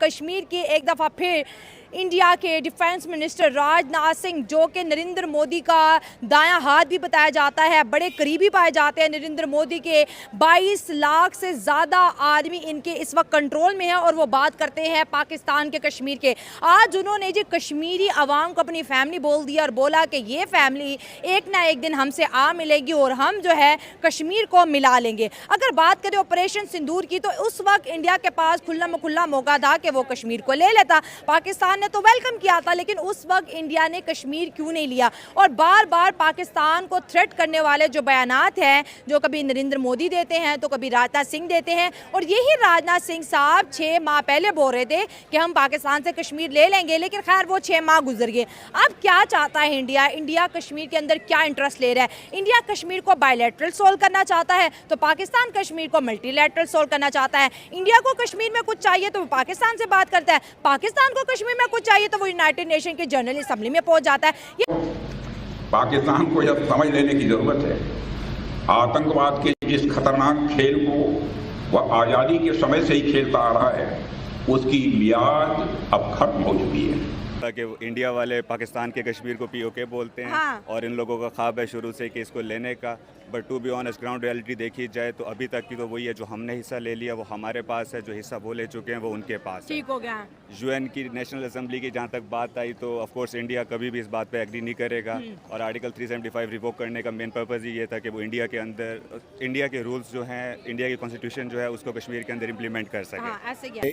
कश्मीर की एक दफ़ा फिर इंडिया के डिफेंस मिनिस्टर राजनाथ सिंह, जो कि नरेंद्र मोदी का दायां हाथ भी बताया जाता है, बड़े करीबी पाए जाते हैं नरेंद्र मोदी के। 22 लाख से ज़्यादा आदमी इनके इस वक्त कंट्रोल में है और वो बात करते हैं पाकिस्तान के कश्मीर के। आज उन्होंने जी कश्मीरी अवाम को अपनी फैमिली बोल दिया और बोला कि ये फैमिली एक ना एक दिन हमसे आ मिलेगी और हम जो है कश्मीर को मिला लेंगे। अगर बात करें ऑपरेशन सिंदूर की, तो उस वक्त इंडिया के पास खुला मौका था कि वो कश्मीर को ले लेता। पाकिस्तान ने तो वेलकम किया था, लेकिन उस वक्त इंडिया ने कश्मीर क्यों नहीं लिया? और बार बार पाकिस्तान को थ्रेट करने वाले जो बयानात हैं, जो कभी नरेंद्र मोदी देते हैं तो कभी राजनाथ सिंह देते हैं, और यही राजनाथ सिंह साहब 6 माह पहले बोल रहे थे कि हम पाकिस्तान से कश्मीर ले लेंगे, लेकिन खैर वो 6 माह गुजर गए। अब क्या चाहता है इंडिया? इंडिया कश्मीर के अंदर क्या इंटरेस्ट ले रहा है? इंडिया कश्मीर को बायलैटरल सोल्व करना चाहता है तो पाकिस्तान कश्मीर को मल्टीलैटरल सोल्व करना चाहता है। इंडिया को कश्मीर में कुछ चाहिए तो वो पाकिस्तान से बात करता है, पाकिस्तान को कश्मीर में कुछ चाहिए तो वो यूनाइटेड नेशन के जनरल असेंबली में पहुंच जाता है। पाकिस्तान को यह समझ लेने की जरूरत है, आतंकवाद के इस खतरनाक खेल को वह आजादी के समय से ही खेलता आ रहा है, उसकी मियाद अब खत्म हो चुकी है। कि इंडिया वाले पाकिस्तान के कश्मीर को पीओके बोलते हैं। हाँ। और इन लोगों का ख्वाब है शुरू से कि इसको लेने का, but to be honest ground reality देखी जाए तो अभी तक की तो वही है, जो हमने हिस्सा ले लिया वो हमारे पास है, जो हिस्सा वो ले चुके हैं वो उनके पास है। ठीक हो गया। यूएन की नेशनल असेंबली की जहाँ तक बात आई तो ऑफ कोर्स इंडिया कभी भी इस बात पे एग्री नहीं करेगा, और आर्टिकल 375 रिवोक करने का मेन पर्पज़ ही ये था कि वो इंडिया के अंदर इंडिया के रूल्स जो हैं, इंडिया की कॉन्स्टिट्यूशन जो है उसको कश्मीर के अंदर इम्प्लीमेंट कर सके। हाँ, ऐसे क्या?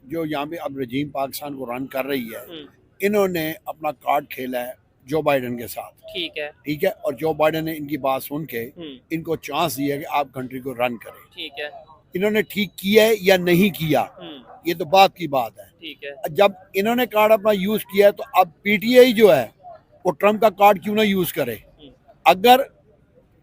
जो यहाँ पे अब रजीम पाकिस्तान को रन कर रही है, इन्होंने अपना कार्ड खेला है जो बाइडेन के साथ। ठीक है, और जो बाइडेन ने इनकी बात सुन के इनको चांस दिया कि आप कंट्री को रन करें। ठीक है, इन्होंने ठीक किया है या नहीं किया, ये तो बात की बात है। ठीक है, जब इन्होंने कार्ड अपना यूज किया है तो अब पीटीआई जो है वो ट्रम्प का कार्ड क्यों ना यूज करे? अगर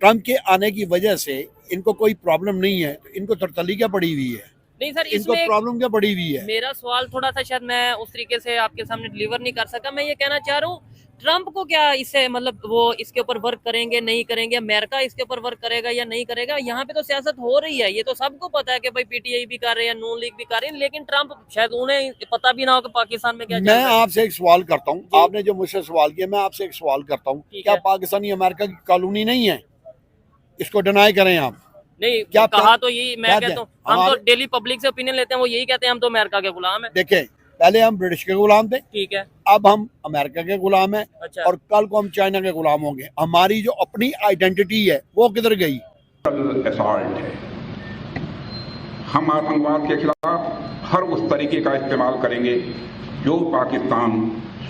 ट्रम्प के आने की वजह से इनको कोई प्रॉब्लम नहीं है तो इनको तरतली क्या पड़ी हुई है? नहीं सर, इनको इसमें प्रॉब्लम क्या पड़ी हुई है? मेरा सवाल थोड़ा सा शायद मैं उस तरीके से आपके सामने डिलीवर नहीं कर सका। मैं ये कहना चाह रहा हूँ, ट्रम्प को क्या इससे मतलब वो इसके ऊपर वर्क करेंगे नहीं करेंगे, अमेरिका इसके ऊपर वर्क करेगा या नहीं करेगा? यहाँ पे तो सियासत हो रही है, ये तो सबको पता है कि भाई पीटीआई भी कर रहे हैं, नून लीग भी कर रही है, लेकिन ट्रम्प शायद उन्हें पता भी ना हो कि पाकिस्तान में क्या चल रहा है। मैं आपसे एक सवाल करता हूँ, आपने जो मुझसे सवाल किया, मैं आपसे एक सवाल करता हूँ, क्या पाकिस्तानी अमेरिका की कॉलोनी नहीं है? इसको डिनाई करें आप। नहीं, क्या कहा तो यही मैं कहता हूँ, हम तो डेली पब्लिक से ओपिनियन लेते हैं, वो यही कहते हैं हम तो अमेरिका के गुलाम हैं। देखें, पहले हम ब्रिटिश के गुलाम थे, ठीक है, अब हम अमेरिका के गुलाम हैं। अच्छा। और कल को हम चाइना के गुलाम होंगे। हमारी जो अपनी आइडेंटिटी है वो किधर गई? असॉल्ट है। हम आतंकवाद के खिलाफ हर उस तरीके का इस्तेमाल करेंगे जो पाकिस्तान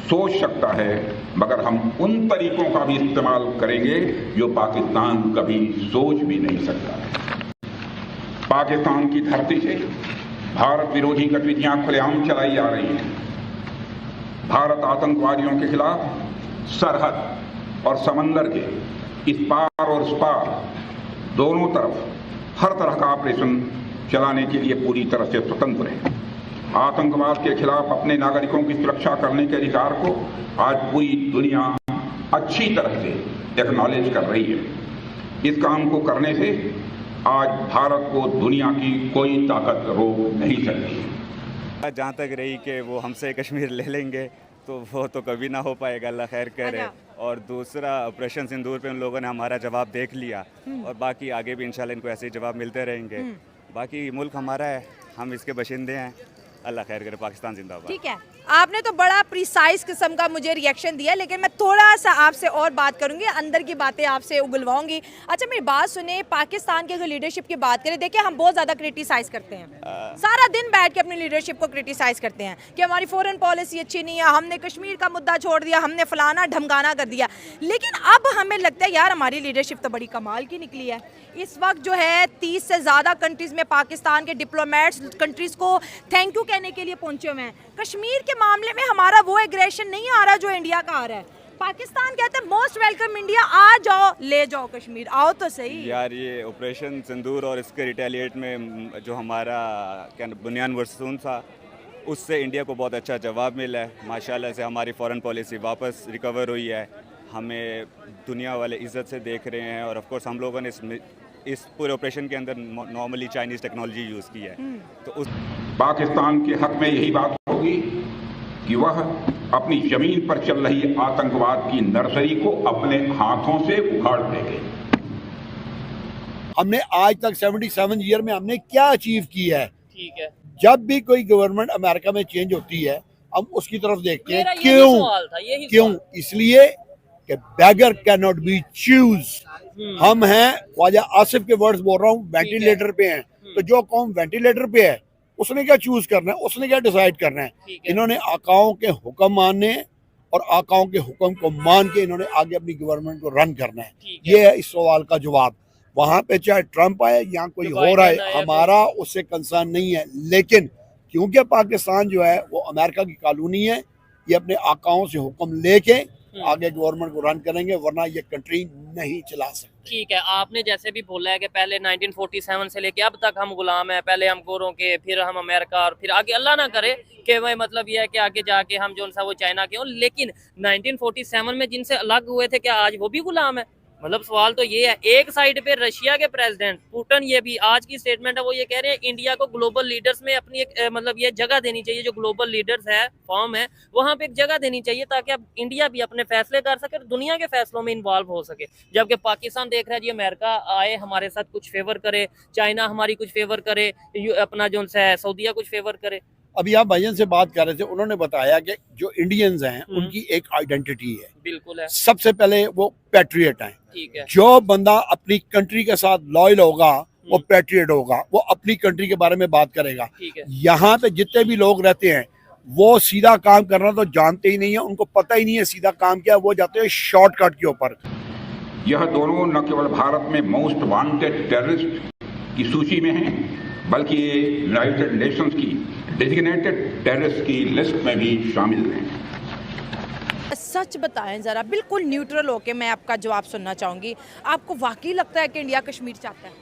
सोच सकता है, मगर हम उन तरीकों का भी इस्तेमाल करेंगे जो पाकिस्तान कभी सोच भी नहीं सकता। पाकिस्तान की धरती से भारत विरोधी गतिविधियां खुलेआम चलाई जा रही हैं। भारत आतंकवादियों के खिलाफ सरहद और समंदर के इस पार और उस पार दोनों तरफ हर तरह का ऑपरेशन चलाने के लिए पूरी तरह से स्वतंत्र है। आतंकवाद के खिलाफ अपने नागरिकों की सुरक्षा करने के अधिकार को आज पूरी दुनिया अच्छी तरह से एक्नॉलेज कर रही है। इस काम को करने से आज भारत को दुनिया की कोई ताकत रोक नहीं सकती। जहाँ तक रही कि वो हमसे कश्मीर ले लेंगे तो वो तो कभी ना हो पाएगा, अल्लाह खैर करे। और दूसरा, ऑपरेशन सिंदूर पे उन लोगों ने हमारा जवाब देख लिया, और बाकी आगे भी इंशाल्लाह इनको ऐसे ही जवाब मिलते रहेंगे। बाकी मुल्क हमारा है, हम इसके बशिंदे हैं, अल्लाह खैर करे, पाकिस्तान जिंदाबाद। ठीक है, आपने तो बड़ा प्रिसाइज किस्म का मुझे रिएक्शन दिया, लेकिन मैं थोड़ा सा आपसे और बात करूंगी, अंदर की बातें आपसे उगलवाऊंगी। अच्छा, मेरी बात सुने, पाकिस्तान के अगर लीडरशिप की बात करें, देखिए हम बहुत ज़्यादा क्रिटिसाइज करते हैं, सारा दिन बैठ के अपनी लीडरशिप को क्रिटिसाइज करते हैं कि हमारी फॉरेन पॉलिसी अच्छी नहीं है, हमने कश्मीर का मुद्दा छोड़ दिया, हमने फलाना ढमकाना कर दिया। लेकिन अब हमें लगता है यार हमारी लीडरशिप तो बड़ी कमाल की निकली है। इस वक्त जो है 30 से ज़्यादा कंट्रीज़ में पाकिस्तान के डिप्लोमेट्स कंट्रीज़ को थैंक यू कहने के लिए पहुंचे हुए हैं। कश्मीर के मामले में हमारा वो एग्रेशन नहीं आ रहा जो इंडिया का आ रहा है। पाकिस्तान कहते हैं मोस्ट वेलकम इंडिया, आ जाओ ले जाओ कश्मीर, आओ तो सही। यार ये ऑपरेशन सिंदूर और इसके रिटेलिएट में जो हमारा क्या बुनियान वर्सून था, उससे इंडिया को बहुत अच्छा जवाब मिला है। माशाल्लाह से हमारी फॉरेन पॉलिसी वापस रिकवर हुई है, हमें दुनिया वाले इज़्ज़त से देख रहे हैं। और ऑफ कोर्स हम लोगों ने इस पूरे ऑपरेशन के अंदर नॉर्मली चाइनीज़ टेक्नोलॉजी यूज़ की है, तो उस पाकिस्तान के हक में यही बात होगी कि वह अपनी जमीन पर चल रही आतंकवाद की नर्सरी को अपने हाथों से उखाड़ देंगे। हमने आज तक 77 ईयर में हमने क्या अचीव किया है? ठीक है, जब भी कोई गवर्नमेंट अमेरिका में चेंज होती है हम उसकी तरफ देखते मेरा हैं। यही क्यों? सवाल था, यही क्यों? सवाल। इसलिए कि beggar can not be choose. हम हैं, ख्वाजा आसिफ के वर्ड्स बोल रहा हूँ, वेंटिलेटर पे हैं। तो जो कौम वेंटिलेटर पे है उसने क्या चूज करना है, उसने क्या डिसाइड करना है? ठीक है। इन्होंने आकाओं के हुक्म मानने हैं और आकाओं के हुक्म को मान के इन्होंने आगे अपनी गवर्नमेंट को रन करना है। ठीक है। ये है इस सवाल का जवाब। वहां पे चाहे ट्रंप आए या कोई जो हो रहा बाइडेन है, आए, हमारा उससे कंसर्न नहीं है। लेकिन क्योंकि पाकिस्तान जो है वो अमेरिका की कॉलोनी है, ये अपने आकाओं से हुक्म लेके आगे गवर्नमेंट को रन करेंगे, वरना ये कंट्री नहीं चला सकते। ठीक है, आपने जैसे भी बोला है कि पहले 1947 से लेके अब तक हम गुलाम हैं, पहले हम गोरों के, फिर हम अमेरिका और फिर आगे अल्लाह ना करे कि भाई मतलब ये है कि आगे जाके हम जो सा वो चाइना के हों। लेकिन 1947 में जिनसे अलग हुए थे क्या आज वो भी गुलाम है? मतलब सवाल तो ये है। एक साइड पे रशिया के प्रेसिडेंट पुतिन, ये भी आज की स्टेटमेंट है, वो ये कह रहे हैं इंडिया को ग्लोबल लीडर्स में अपनी एक मतलब ये जगह देनी चाहिए, जो ग्लोबल लीडर्स है फॉर्म है वहां पे एक जगह देनी चाहिए ताकि अब इंडिया भी अपने फैसले कर सके और दुनिया के फैसलों में इन्वॉल्व हो सके। जबकि पाकिस्तान देख रहा है जी अमेरिका आए हमारे साथ कुछ फेवर करे, चाइना हमारी कुछ फेवर करे, अपना जो है सऊदीया कुछ फेवर करे। अभी आप भाईजान से बात कर रहे थे, उन्होंने बताया कि जो इंडियंस हैं उनकी एक आइडेंटिटी है। बिल्कुल है। सबसे पहले वो पैट्रियट हैं। ठीक है। जो बंदा अपनी कंट्री के साथ लॉयल होगा वो पैट्रियट होगा, वो अपनी कंट्री के बारे में बात करेगा। ठीक है। यहाँ पे जितने भी लोग रहते हैं वो सीधा काम करना तो जानते ही नहीं है, उनको पता ही नहीं है सीधा काम क्या है, वो जाते हैं शॉर्टकट के ऊपर। यह दोनों न केवल भारत में मोस्ट वांटेड टेररिस्ट की सूची में हैं, बल्कि ये यूनाइटेड नेशंस की डेजिग्नेटेड टेररिस्ट की लिस्ट में भी शामिल हैं। सच बताएं जरा, बिल्कुल न्यूट्रल होके मैं आपका जवाब सुनना चाहूंगी। आपको वाकई लगता है कि इंडिया कश्मीर चाहता है?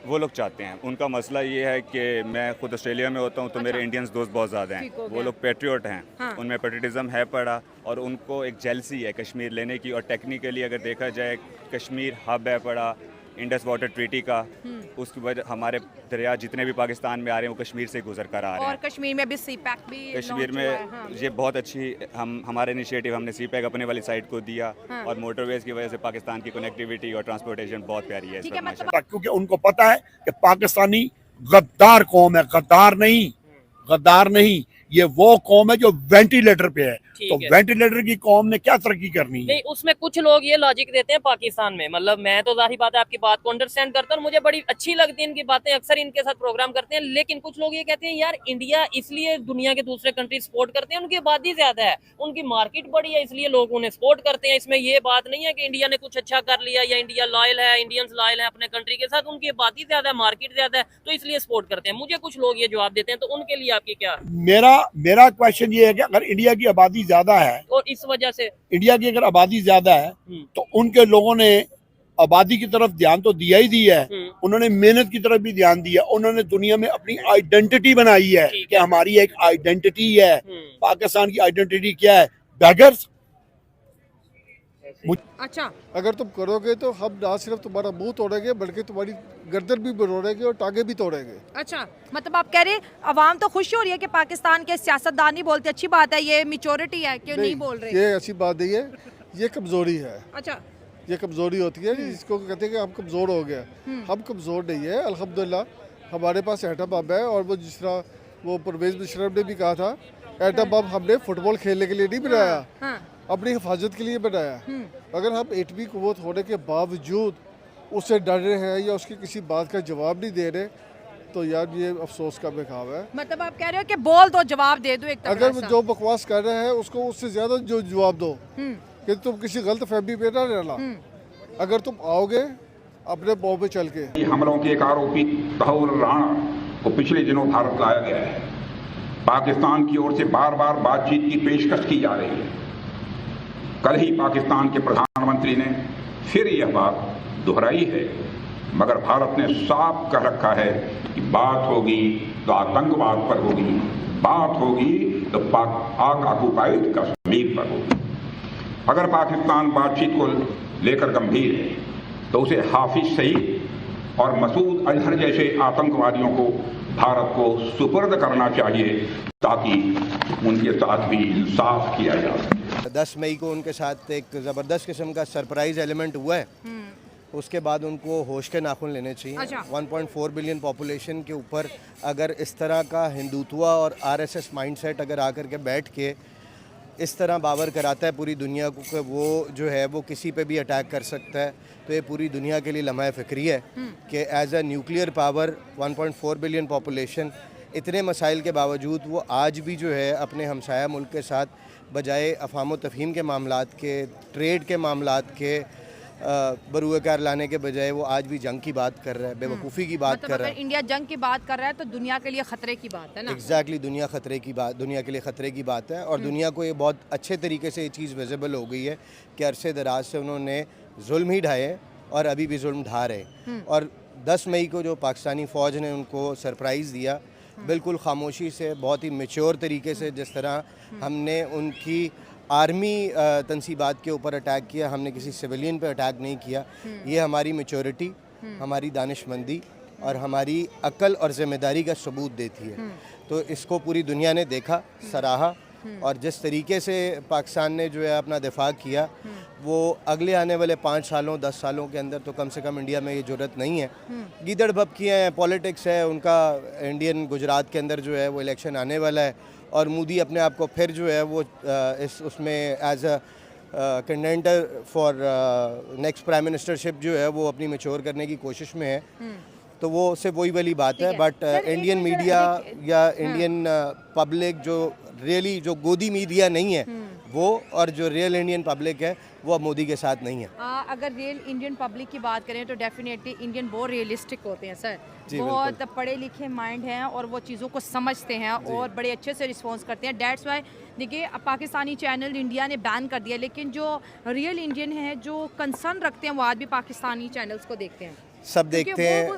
वो लोग चाहते हैं। उनका मसला ये है कि मैं खुद ऑस्ट्रेलिया में होता हूँ तो मेरे इंडियंस दोस्त बहुत ज़्यादा ठीक हो हैं। गया। वो लोग पैट्रियट हैं। हाँ। उनमें पैट्रियटिज्म है पड़ा और उनको एक जेलसी है कश्मीर लेने की। और टेक्निकली अगर देखा जाए कश्मीर हब है पड़ा इंडस वाटर ट्रीटी का, उसकी वजह हमारे दरिया जितने भी पाकिस्तान में आ रहे हैं वो कश्मीर से गुजर कर आ रहे और हैं। कश्मीर में भी सीपैक भी कश्मीर launch हुआ है, में हाँ। ये बहुत अच्छी हमारे इनिशिएटिव, हमने सीपैक अपने वाली साइड को दिया हाँ। और मोटरवेज की वजह से पाकिस्तान की कनेक्टिविटी और ट्रांसपोर्टेशन बहुत प्यारी है इस ठीक वक्त है, माशाल्लाह। क्योंकि उनको पता है कि पाकिस्तानी गद्दार कौम है, गद्दार नहीं, ये वो कौम है जो वेंटिलेटर पे है। ठीक तो है। वेंटिलेटर की कौम ने क्या तरक्की करनी है? नहीं, उसमें कुछ लोग ये लॉजिक देते हैं पाकिस्तान में, मतलब मैं तो जाहिर बात है आपकी बात को अंडरस्टैंड करता हूँ, मुझे बड़ी अच्छी लगती है इनकी बातें, अक्सर इनके साथ प्रोग्राम करते हैं। लेकिन कुछ लोग ये कहते हैं यार इंडिया इसलिए दुनिया के दूसरे कंट्री सपोर्ट करते हैं, उनकी आबादी ज्यादा है, उनकी मार्केट बड़ी है, इसलिए लोग उन्हें सपोर्ट करते हैं। इसमें ये बात नहीं है कि इंडिया ने कुछ अच्छा कर लिया या इंडिया लॉयल है, इंडियंस लॉयल है अपने कंट्री के साथ, उनकी आबादी ज्यादा है, मार्केट ज्यादा है, तो इसलिए सपोर्ट करते हैं। मुझे कुछ लोग ये जवाब देते हैं, तो उनके लिए आपकी क्या? मेरा क्वेश्चन ये है कि अगर इंडिया की आबादी ज्यादा है, और इस वजह से इंडिया की अगर आबादी ज्यादा है तो उनके लोगों ने आबादी की तरफ ध्यान तो दिया ही दिया है, उन्होंने मेहनत की तरफ भी ध्यान दिया, उन्होंने दुनिया में अपनी आइडेंटिटी बनाई है कि हमारी एक आइडेंटिटी है। पाकिस्तान की आइडेंटिटी क्या है? बैगर्स। अच्छा, अगर तुम करोगे तो हम ना सिर्फ तुम्हारा मुंह तोड़ेंगे बल्कि तुम्हारी गर्दन भी तोड़ेंगे और टांगे भी तोड़ेंगे। अच्छा, मतलब आप कह रहे अवाम तो खुश हो रही है कि पाकिस्तान के सियासतदान नहीं बोलते, अच्छी बात है, ये मेच्योरिटी है कि नहीं बोल रहे? ये ऐसी बात नहीं है, ये कमजोरी है। अच्छा, ये कमजोरी होती है जिसको कहते हैं कि हम कमजोर हो गए। हम कमजोर नहीं है, अल्हम्दुलिल्लाह हमारे पास एटम बम है। और वो जिस तरह वो परवेज मुशर्रफ ने भी कहा था, एटम बम हमने फुटबॉल खेलने के लिए नहीं बनाया, अपनी हिफाजत के लिए बनाया। अगर हम एटमी कुव्वत होने के बावजूद उससे डर रहे हैं या उसकी किसी बात का जवाब नहीं दे रहे, तो यार ये अफसोस का बेखाव है। मतलब आप कह रहे हो कि बोल दो, जवाब दे दो एक तगड़ा अगर सा। जो बकवास कर रहे हैं उसको उससे ज्यादा जो जवाब दो कि तुम किसी गलत फहमी पे ना रहना। अगर तुम आओगे अपने पाँव पे चल के। हमलों के एक आरोपी तहव्वुर राणा को पिछले दिनों भारत लाया गया है। पाकिस्तान की ओर से बार बार बातचीत की पेशकश की जा रही है। कल ही पाकिस्तान के प्रधानमंत्री ने फिर यह बात दोहराई है, मगर भारत ने साफ कह रखा है कि बात होगी तो आतंकवाद पर होगी, बात होगी तो पाक ऑक्युपाइड कश्मीर पर होगी। अगर पाकिस्तान बातचीत को लेकर गंभीर है तो उसे हाफिज सईद और मसूद अजहर जैसे आतंकवादियों को भारत को सुपुर्द करना चाहिए ताकि उनके साथ भी इंसाफ किया जा सके। 10 मई को उनके साथ एक ज़बरदस्त किस्म का सरप्राइज एलिमेंट हुआ है। उसके बाद उनको होश के नाखून लेने चाहिए। अच्छा। 1.4 बिलियन पॉपुलेशन के ऊपर अगर इस तरह का हिंदुत्व और आरएसएस माइंडसेट अगर आकर के बैठ के इस तरह बावर कराता है पूरी दुनिया को कि वो जो है वो किसी पे भी अटैक कर सकता है, तो ये पूरी दुनिया के लिए लम्हा फ़िक्री है कि as a nuclear power 1.4 billion population इतने मसाइल के बावजूद वो आज भी जो है अपने हमसाया मुल्क के साथ बजाय अफाम व तफहीम के मामलात के, ट्रेड के मामलात के बरूएकार लाने के बजाय वो आज भी जंग की बात कर रहा है, बेवकूफ़ी की बात कर रहा है। इंडिया जंग की बात कर रहा है तो दुनिया के लिए खतरे की बात है ना। एग्जैक्टली दुनिया के लिए ख़तरे की बात है। और दुनिया को ये बहुत अच्छे तरीके से ये चीज़ विजिबल हो गई है कि अरसे दराज से उन्होंने जुल्म ही ढाए और अभी भी जुल्म ढा रहे। और 10 मई को जो पाकिस्तानी फ़ौज ने उनको सरप्राइज़ दिया, बिल्कुल खामोशी से, बहुत ही मैच्योर तरीके से, जिस तरह हमने उनकी आर्मी तनसीबात के ऊपर अटैक किया, हमने किसी सिविलियन पे अटैक नहीं किया। ये हमारी मैच्योरिटी, हमारी दानिशमंदी और हमारी अक्ल और ज़िम्मेदारी का सबूत देती है। तो इसको पूरी दुनिया ने देखा, सराहा, और जिस तरीके से पाकिस्तान ने जो है अपना दिफा किया, वो अगले आने वाले 5 सालों 10 सालों के अंदर तो कम से कम इंडिया में ये ज़रूरत नहीं है। गीदड़ भपकी हैं, पॉलिटिक्स है उनका। इंडियन गुजरात के अंदर जो है वो इलेक्शन आने वाला है और मोदी अपने आप को फिर जो है वो उसमें as a contender for next prime ministership जो है वो अपनी मैच्योर करने की कोशिश में है। तो वो सिर्फ वही वाली बात है। बट इंडियन मीडिया या इंडियन पब्लिक जो रियली जो गोदी मीडिया नहीं है वो, और जो रियल इंडियन पब्लिक है वो अब मोदी के साथ नहीं है। अगर रियल इंडियन पब्लिक की बात करें तो डेफिनेटली इंडियन बहुत रियलिस्टिक होते हैं सर, जी, बहुत पढ़े लिखे माइंड हैं और वो चीज़ों को समझते हैं और बड़े अच्छे से रिस्पॉन्स करते हैं। डेट्स वाई देखिए पाकिस्तानी चैनल इंडिया ने बैन कर दिया, लेकिन जो रियल इंडियन हैं जो कंसर्न रखते हैं वो आज भी पाकिस्तानी चैनल्स को देखते हैं। सब देखते हैं।